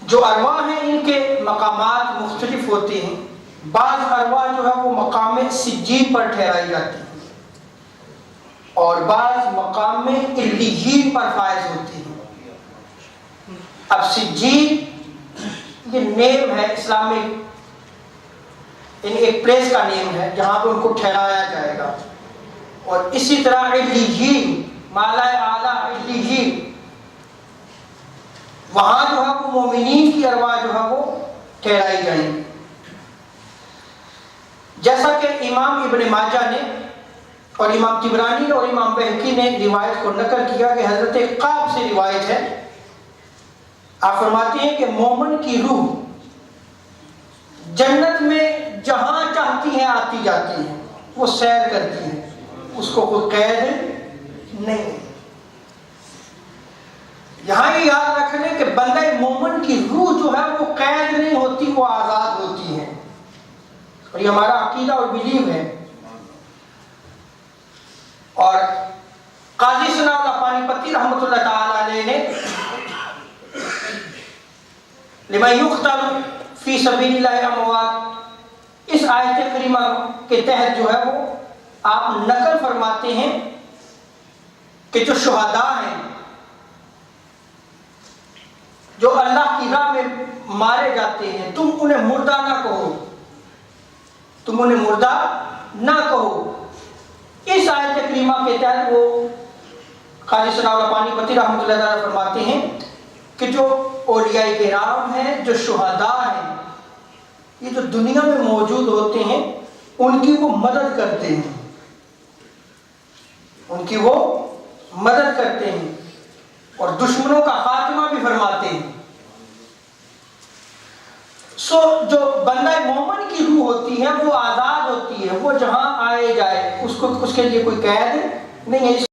جو ارواح ہیں ان کے مقامات مختلف ہوتے ہیں. بعض ارواح جو ہے وہ مقام سجین پر ٹھہرائی جاتی ہیں اور بعض مقام علیین پر فائز ہوتی ہیں. اب سجین یہ نیم ہے اسلامک، یعنی ایک پلیس کا نیم ہے جہاں پہ ان کو ٹھہرایا جائے گا. اور اسی طرح علیین، مالا اعلیٰ علیین، وہاں جو ہے وہ مومنین کی ارواح جو ہے وہ ٹھہرائی جائیں گی. جیسا کہ امام ابن ماجہ نے اور امام طبرانی اور امام بہقی نے روایت کو نقل کیا کہ حضرت قاب سے روایت ہے، آپ فرماتے ہیں کہ مومن کی روح جنت میں جہاں چاہتی ہیں آتی جاتی ہیں، وہ سیر کرتی ہیں، اس کو کوئی قید نہیں. یہاں یہ یاد رکھ لیں کہ بندہ مومن کی روح جو ہے وہ قید نہیں ہوتی، وہ آزاد ہوتی ہے. اور یہ ہمارا عقیدہ اور بلیو ہے. اور قاضی ثناء اللہ پانی پتی رحمۃ اللہ تعالی علیہ نے لمن یقتل فی سبیل اللہ اموات، اس آیت کریمہ کے تحت جو ہے وہ آپ نقل فرماتے ہیں کہ جو شہداء ہیں جو اللہ کی راہ میں مارے جاتے ہیں، تم انہیں مردہ نہ کہو، تم انہیں مردہ نہ کہو. اس آیت کریمہ کے تحت وہ قاضی ثناء اللہ پانی پتی رحمۃ اللہ تعالی فرماتے ہیں کہ جو اولیاء کرام ہیں، جو شہداء ہیں، یہ جو دنیا میں موجود ہوتے ہیں ان کی وہ مدد کرتے ہیں، ان کی وہ مدد کرتے ہیں اور دشمنوں کا خاتمہ بھی فرماتے ہیں. جو بندہ مومن کی روح ہوتی ہے وہ آزاد ہوتی ہے، وہ جہاں آئے جائے، اس کے لیے کوئی قید نہیں ہے.